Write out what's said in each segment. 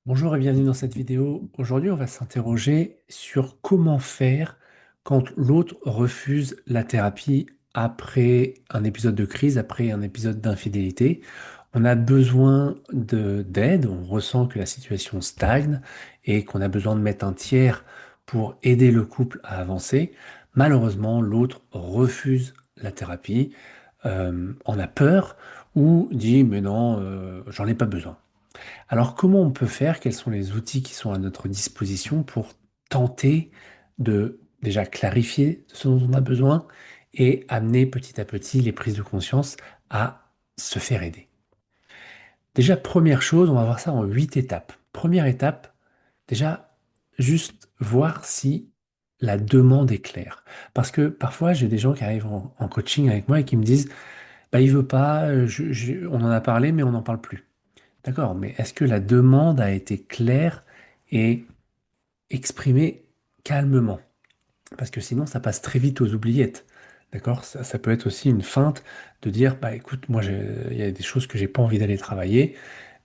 Bonjour et bienvenue dans cette vidéo. Aujourd'hui, on va s'interroger sur comment faire quand l'autre refuse la thérapie après un épisode de crise, après un épisode d'infidélité. On a besoin d'aide, on ressent que la situation stagne et qu'on a besoin de mettre un tiers pour aider le couple à avancer. Malheureusement, l'autre refuse la thérapie, en a peur ou dit mais non, j'en ai pas besoin. Alors, comment on peut faire? Quels sont les outils qui sont à notre disposition pour tenter de déjà clarifier ce dont on a besoin et amener petit à petit les prises de conscience à se faire aider? Déjà, première chose, on va voir ça en 8 étapes. Première étape, déjà, juste voir si la demande est claire. Parce que parfois, j'ai des gens qui arrivent en coaching avec moi et qui me disent, bah, il veut pas, on en a parlé, mais on n'en parle plus. D'accord, mais est-ce que la demande a été claire et exprimée calmement? Parce que sinon, ça passe très vite aux oubliettes. D'accord? Ça peut être aussi une feinte de dire, bah écoute, il y a des choses que j'ai pas envie d'aller travailler.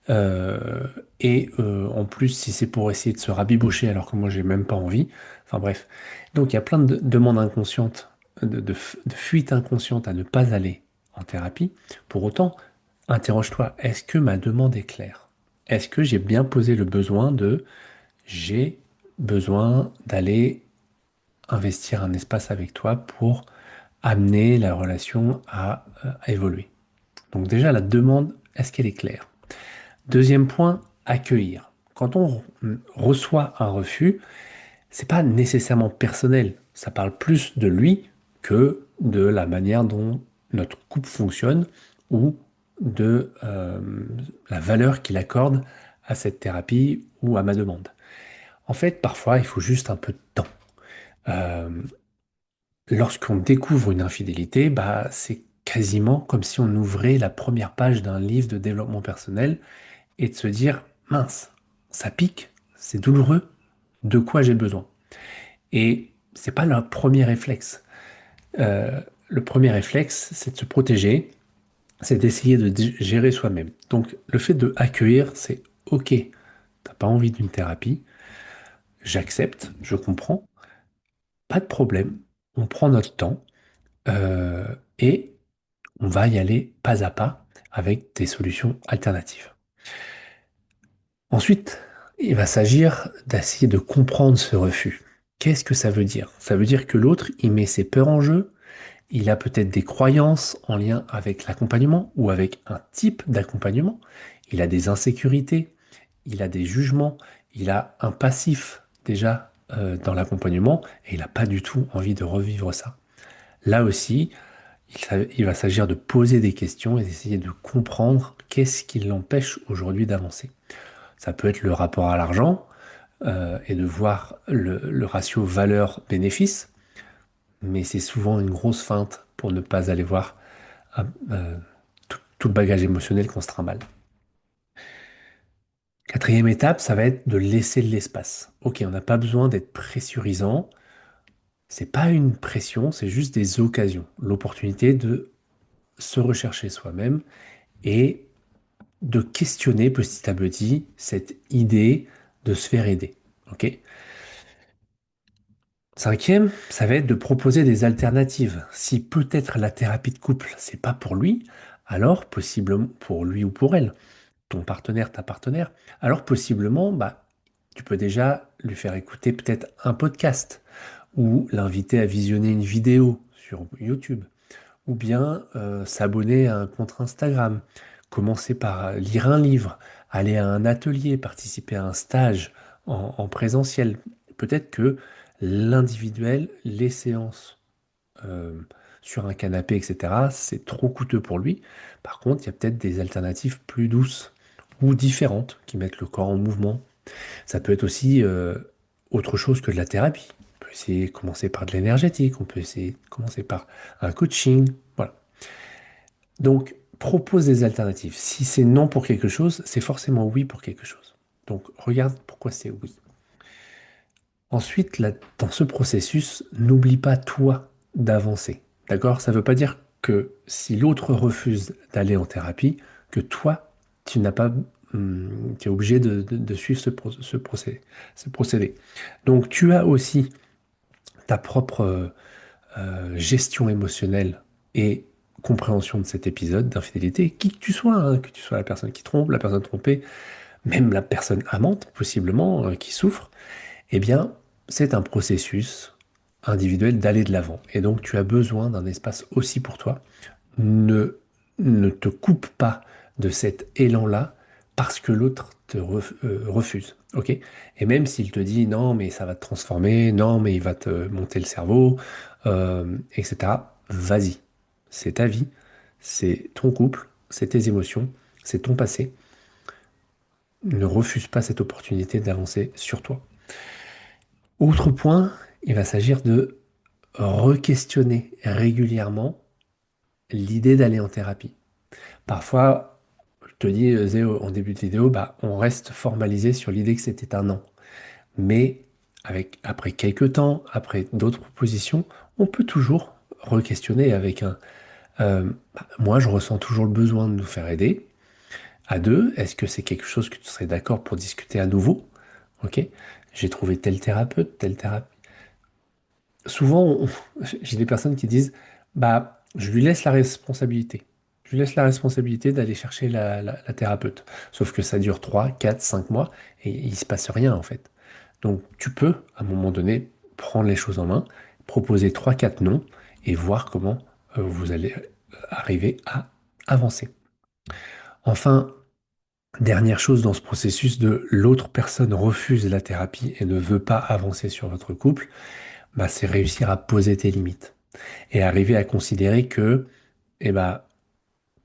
En plus, si c'est pour essayer de se rabibocher alors que moi j'ai même pas envie. Enfin bref. Donc il y a plein de demandes inconscientes, de fuites inconscientes à ne pas aller en thérapie. Pour autant, interroge-toi, est-ce que ma demande est claire? Est-ce que j'ai bien posé le besoin de j'ai besoin d'aller investir un espace avec toi pour amener la relation à évoluer? Donc déjà, la demande, est-ce qu'elle est claire? Deuxième point, accueillir. Quand on reçoit un refus, c'est pas nécessairement personnel. Ça parle plus de lui que de la manière dont notre couple fonctionne ou de la valeur qu'il accorde à cette thérapie ou à ma demande. En fait, parfois, il faut juste un peu de temps. Euh, Lorsqu'on découvre une infidélité, bah, c'est quasiment comme si on ouvrait la première page d'un livre de développement personnel et de se dire, mince, ça pique, c'est douloureux, de quoi j'ai besoin? Et c'est pas le premier réflexe. Le premier réflexe, c'est de se protéger, c'est d'essayer de gérer soi-même. Donc le fait de accueillir, c'est OK, t'as pas envie d'une thérapie, j'accepte, je comprends, pas de problème, on prend notre temps et on va y aller pas à pas avec des solutions alternatives. Ensuite, il va s'agir d'essayer de comprendre ce refus. Qu'est-ce que ça veut dire? Ça veut dire que l'autre, il met ses peurs en jeu, il a peut-être des croyances en lien avec l'accompagnement ou avec un type d'accompagnement, il a des insécurités, il a des jugements, il a un passif déjà dans l'accompagnement et il n'a pas du tout envie de revivre ça. Là aussi, il va s'agir de poser des questions et d'essayer de comprendre qu'est-ce qui l'empêche aujourd'hui d'avancer. Ça peut être le rapport à l'argent et de voir le ratio valeur-bénéfice, mais c'est souvent une grosse feinte pour ne pas aller voir euh, tout le bagage émotionnel qu'on se trimballe. Quatrième étape, ça va être de laisser de l'espace. Ok, on n'a pas besoin d'être pressurisant, c'est pas une pression, c'est juste des occasions, l'opportunité de se rechercher soi-même et de questionner petit à petit cette idée de se faire aider. Ok? Cinquième, ça va être de proposer des alternatives. Si peut-être la thérapie de couple, c'est pas pour lui, alors possiblement pour lui ou pour elle, ton partenaire, ta partenaire, alors possiblement, bah, tu peux déjà lui faire écouter peut-être un podcast ou l'inviter à visionner une vidéo sur YouTube ou bien s'abonner à un compte Instagram, commencer par lire un livre, aller à un atelier, participer à un stage en présentiel. Peut-être que l'individuel, les séances euh, sur un canapé, etc., c'est trop coûteux pour lui. Par contre, il y a peut-être des alternatives plus douces ou différentes qui mettent le corps en mouvement. Ça peut être aussi autre chose que de la thérapie. On peut essayer de commencer par de l'énergétique, on peut essayer de commencer par un coaching. Voilà. Donc, propose des alternatives. Si c'est non pour quelque chose, c'est forcément oui pour quelque chose. Donc, regarde pourquoi c'est oui. Ensuite, dans ce processus, n'oublie pas toi d'avancer. D'accord? Ça ne veut pas dire que si l'autre refuse d'aller en thérapie, que toi, tu n'as pas tu es obligé de suivre ce procédé. Donc, tu as aussi ta propre gestion émotionnelle et compréhension de cet épisode d'infidélité, qui que tu sois, hein, que tu sois la personne qui trompe, la personne trompée, même la personne amante, possiblement, qui souffre, eh bien, c'est un processus individuel d'aller de l'avant. Et donc, tu as besoin d'un espace aussi pour toi. Ne, ne te coupe pas de cet élan-là parce que l'autre te refuse. Ok? Et même s'il te dit non, mais ça va te transformer, non, mais il va te monter le cerveau, etc., vas-y. C'est ta vie, c'est ton couple, c'est tes émotions, c'est ton passé. Ne refuse pas cette opportunité d'avancer sur toi. Autre point, il va s'agir de re-questionner régulièrement l'idée d'aller en thérapie. Parfois, je te dis, Zéo, en début de vidéo, bah, on reste formalisé sur l'idée que c'était un non. Mais après quelques temps, après d'autres propositions, on peut toujours re-questionner avec moi, je ressens toujours le besoin de nous faire aider. À deux, est-ce que c'est quelque chose que tu serais d'accord pour discuter à nouveau? Ok, j'ai trouvé tel thérapeute, tel thérapeute. Souvent, j'ai des personnes qui disent, bah, je lui laisse la responsabilité. Je lui laisse la responsabilité d'aller chercher la thérapeute. Sauf que ça dure 3, 4, 5 mois et il se passe rien en fait. Donc tu peux, à un moment donné, prendre les choses en main, proposer trois, quatre noms et voir comment vous allez arriver à avancer. Enfin, dernière chose dans ce processus de l'autre personne refuse la thérapie et ne veut pas avancer sur votre couple, bah, c'est réussir à poser tes limites et arriver à considérer que eh ben,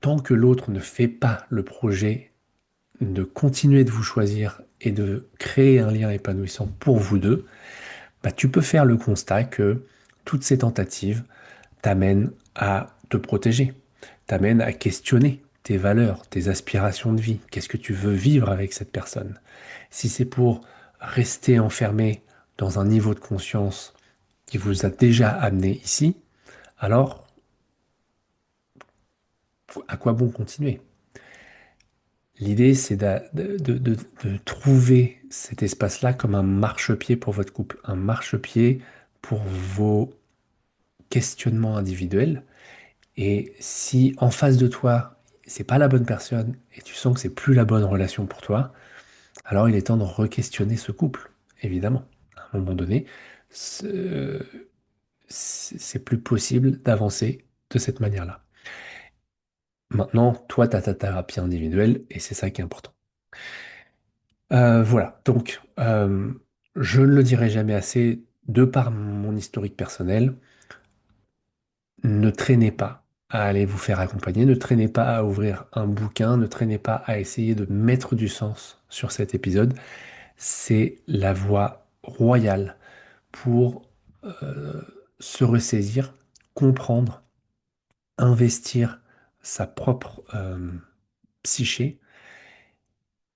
tant que l'autre ne fait pas le projet de continuer de vous choisir et de créer un lien épanouissant pour vous deux, bah, tu peux faire le constat que toutes ces tentatives t'amènent à te protéger, t'amènent à questionner tes valeurs, tes aspirations de vie. Qu'est-ce que tu veux vivre avec cette personne? Si c'est pour rester enfermé dans un niveau de conscience qui vous a déjà amené ici, alors à quoi bon continuer? L'idée, c'est de trouver cet espace-là comme un marchepied pour votre couple, un marchepied pour vos questionnements individuels. Et si en face de toi, c'est pas la bonne personne et tu sens que c'est plus la bonne relation pour toi, alors il est temps de re-questionner ce couple, évidemment. À un moment donné, ce- c'est plus possible d'avancer de cette manière-là. Maintenant, toi, tu as ta thérapie individuelle et c'est ça qui est important. Voilà, donc je ne le dirai jamais assez, de par mon historique personnel, ne traînez pas à aller vous faire accompagner, ne traînez pas à ouvrir un bouquin, ne traînez pas à essayer de mettre du sens sur cet épisode. C'est la voie royale pour euh, se ressaisir, comprendre, investir sa propre psyché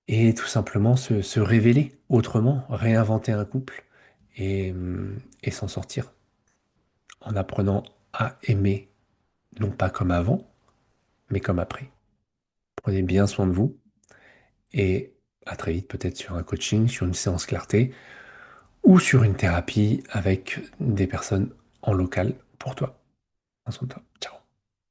et tout simplement se révéler autrement, réinventer un couple et s'en sortir en apprenant à aimer, non pas comme avant, mais comme après. Prenez bien soin de vous et à très vite peut-être sur un coaching, sur une séance clarté ou sur une thérapie avec des personnes en local pour toi. Prends soin de toi. Ciao.